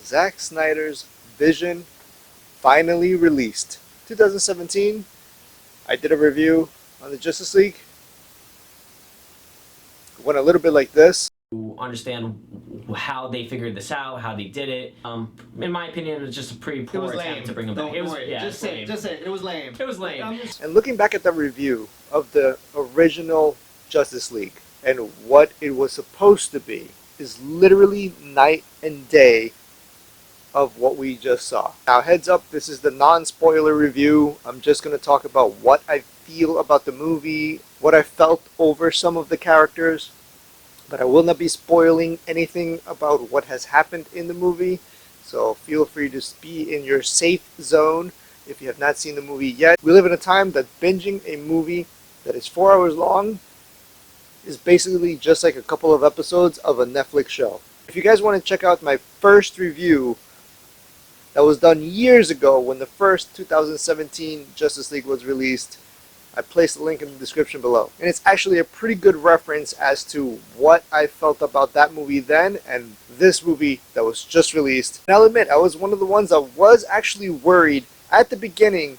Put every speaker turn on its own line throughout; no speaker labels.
Zack Snyder's vision finally released. 2017, I did a review on the Justice League. It went a little bit like this.
To understand how they figured this out, how they did it. In my opinion, it was just a pretty poor attempt to bring them back.
Just say it. It was lame.
It was lame.
And looking back at the review of the original Justice League and what it was supposed to be is literally night and day of what we just saw. Now, heads up, this is the non-spoiler review. I'm just going to talk about what I feel about the movie, what I felt over some of the characters, but I will not be spoiling anything about what has happened in the movie. So feel free to be in your safe zone if you have not seen the movie yet. We live in a time that binging a movie that is 4 hours long is basically just like a couple of episodes of a Netflix show. If you guys want to check out my first review that was done years ago when the first 2017 Justice League was released, I placed a link in the description below. And it's actually a pretty good reference as to what I felt about that movie then and this movie that was just released. And I'll admit, I was one of the ones that was actually worried at the beginning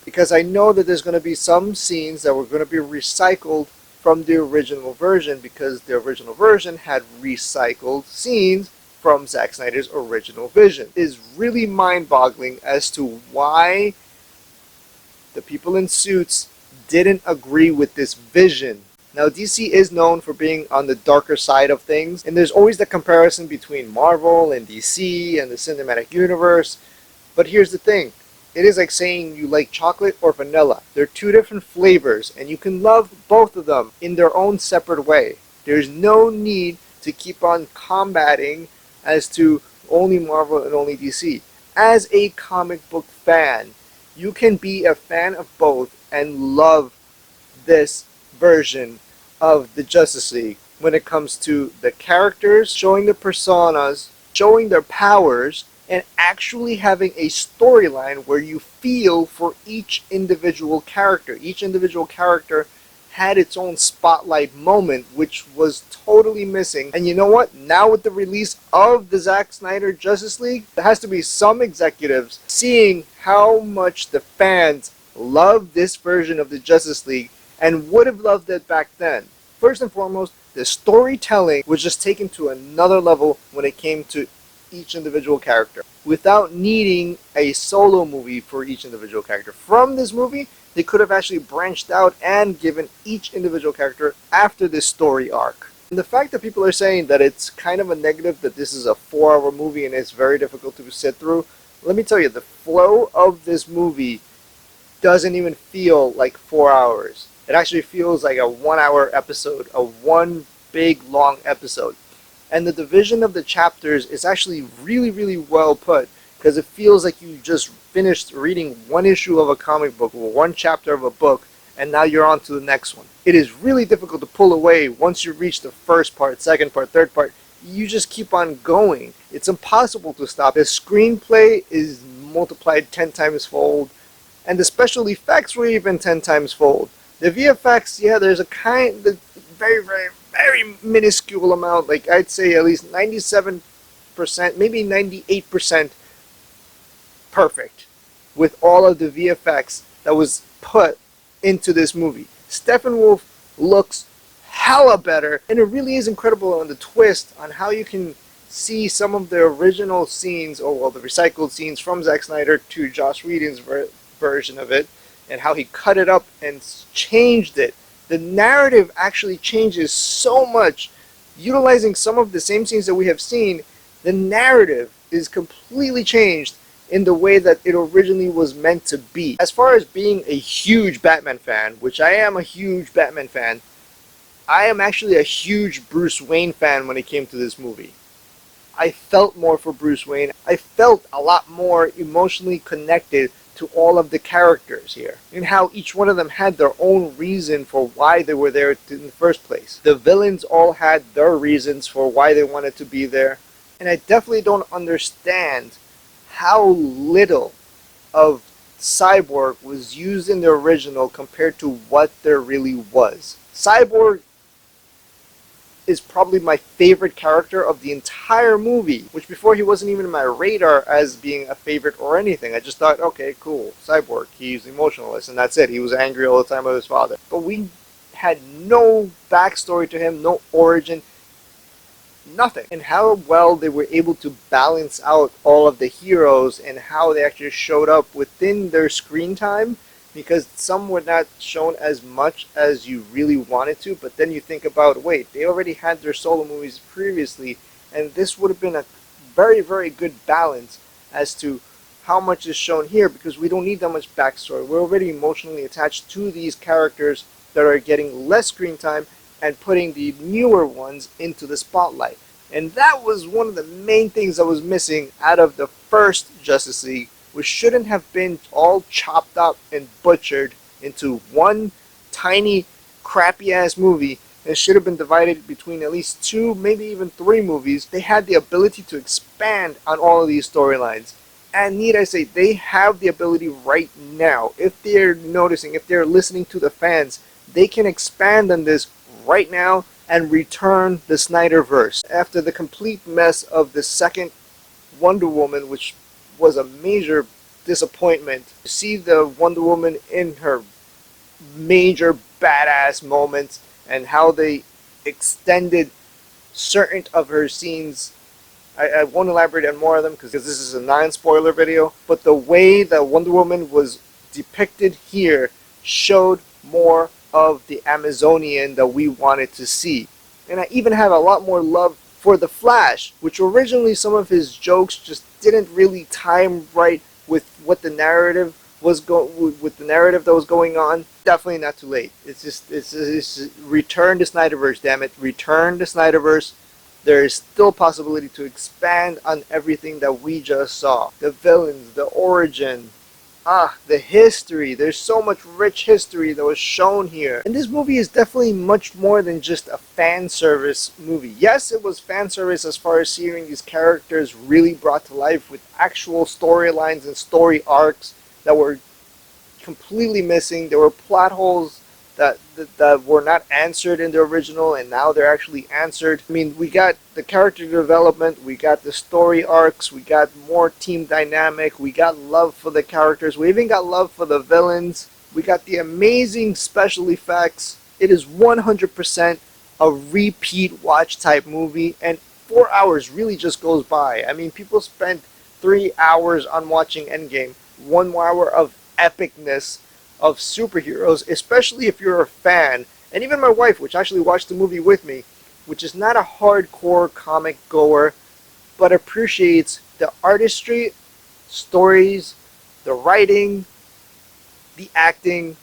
because I know that there's going to be some scenes that were going to be recycled from the original version because the original version had recycled scenes from Zack Snyder's original vision. It is really mind-boggling as to why the people in suits didn't agree with this vision. Now, DC is known for being on the darker side of things, and there's always the comparison between Marvel and DC and the cinematic universe. But here's the thing. It is like saying you like chocolate or vanilla. They're two different flavors, and you can love both of them in their own separate way. There's no need to keep on combating as to only Marvel and only DC. As a comic book fan, you can be a fan of both and love this version of the Justice League when it comes to the characters, showing the personas, showing their powers, and actually having a storyline where you feel for each individual character. Each individual character had its own spotlight moment, which was totally missing. And you know what? Now with the release of the Zack Snyder Justice League, there has to be some executives seeing how much the fans love this version of the Justice League and would have loved it back then. First and foremost, the storytelling was just taken to another level when it came to each individual character without needing a solo movie for each individual character. From this movie, they could have actually branched out and given each individual character after this story arc. And the fact that people are saying that it's kind of a negative that this is a 4-hour movie and it's very difficult to sit through, let me tell you, the flow of this movie doesn't even feel like 4 hours. It actually feels like a 1-hour episode, a one big long episode. And the division of the chapters is actually really, really well put because it feels like you just finished reading one issue of a comic book or one chapter of a book and now you're on to the next one. It is really difficult to pull away once you reach the first part, second part, third part. You just keep on going. It's impossible to stop. The screenplay is multiplied 10 times fold and the special effects were even 10 times fold. The VFX, yeah, there's a kind of very minuscule amount, like I'd say at least 97%, maybe 98% perfect with all of the VFX that was put into this movie. Steppenwolf looks hella better, and it really is incredible on the twist on how you can see some of the original scenes, or well, the recycled scenes from Zack Snyder to Joss Whedon's version of it, and how he cut it up and changed it. The narrative actually changes so much. Utilizing some of the same scenes that we have seen, the narrative is completely changed in the way that it originally was meant to be. As far as being a huge Batman fan, which I am a huge Batman fan, I am actually a huge Bruce Wayne fan when it came to this movie. I felt more for Bruce Wayne. I felt a lot more emotionally connected to all of the characters here and how each one of them had their own reason for why they were there in the first place. The villains all had their reasons for why they wanted to be there, and I definitely don't understand how little of Cyborg was used in the original compared to what there really was. Cyborg is probably my favorite character of the entire movie, which before he wasn't even on my radar as being a favorite or anything. I just thought, okay, cool, Cyborg, he's emotionless, and that's it. He was angry all the time with his father. But we had no backstory to him, no origin, nothing. And how well they were able to balance out all of the heroes and how they actually showed up within their screen time, because some were not shown as much as you really wanted to, but then you think about, wait, they already had their solo movies previously, and this would have been a very, very good balance as to how much is shown here, because we don't need that much backstory. We're already emotionally attached to these characters that are getting less screen time and putting the newer ones into the spotlight. And that was one of the main things that was missing out of the first Justice League, which shouldn't have been all chopped up and butchered into one tiny crappy ass movie. It should have been divided between at least 2, maybe even 3 movies. They had the ability to expand on all of these storylines. And need I say, they have the ability right now. If they're noticing, if they're listening to the fans, they can expand on this right now and return the Snyderverse. After the complete mess of the second Wonder Woman, which was a major disappointment, to see the Wonder Woman in her major badass moments and how they extended certain of her scenes. I won't elaborate on more of them because this is a non-spoiler video, but the way that Wonder Woman was depicted here showed more of the Amazonian that we wanted to see. And I even have a lot more love for the Flash, which originally some of his jokes just didn't really time right with what the narrative was with the narrative that was going on. Definitely not too late. It's return to Snyderverse, damn it. Return to Snyderverse. There is still a possibility to expand on everything that we just saw. The villains, the origin, the history. There's so much rich history that was shown here. And this movie is definitely much more than just a fan service movie. Yes, it was fan service as far as seeing these characters really brought to life with actual storylines and story arcs that were completely missing. There were plot holes that were not answered in the original, and now they're actually answered. I mean, we got the character development, we got the story arcs, we got more team dynamic, we got love for the characters, we even got love for the villains, we got the amazing special effects. It is 100% a repeat watch type movie, and 4 hours really just goes by. I mean, people spent 3 hours on watching Endgame, 1 hour of epicness of superheroes, especially if you're a fan. And even my wife, which actually watched the movie with me, which is not a hardcore comic goer, but appreciates the artistry, stories, the writing, the acting.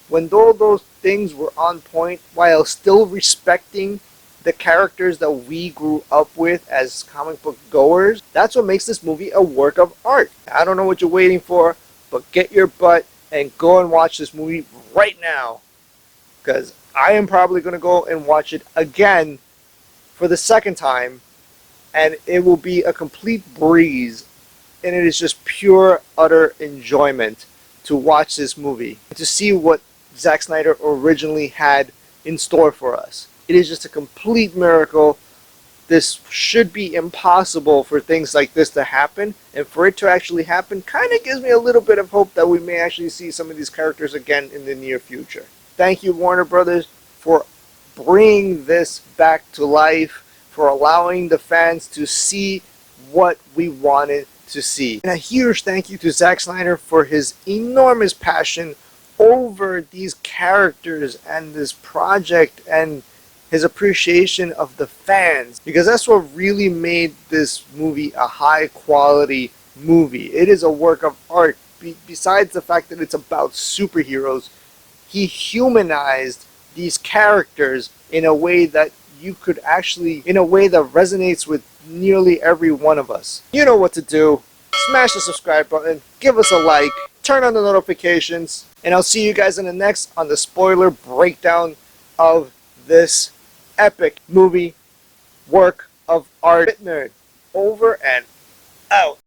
When all those things were on point, while still respecting the characters that we grew up with as comic book goers, that's what makes this movie a work of art. I don't know what you're waiting for, but get your butt and go and watch this movie right now, because I am probably going to go and watch it again for the second time, and it will be a complete breeze, and it is just pure, utter enjoyment to watch this movie, to see what Zack Snyder originally had in store for us. It is just a complete miracle. This should be impossible for things like this to happen, and for it to actually happen kind of gives me a little bit of hope that we may actually see some of these characters again in the near future. Thank you, Warner Brothers, for bringing this back to life, for allowing the fans to see what we wanted to see. And a huge thank you to Zack Snyder for his enormous passion over these characters and this project, and his appreciation of the fans, because that's what really made this movie a high quality movie. It is a work of art. Besides the fact that it's about superheroes, he humanized these characters in a way that you could actually, in a way that resonates with nearly every one of us. You know what to do. Smash the subscribe button, give us a like, turn on the notifications, and I'll see you guys in the next on the spoiler breakdown of this epic movie work of art. Nerd, over and out.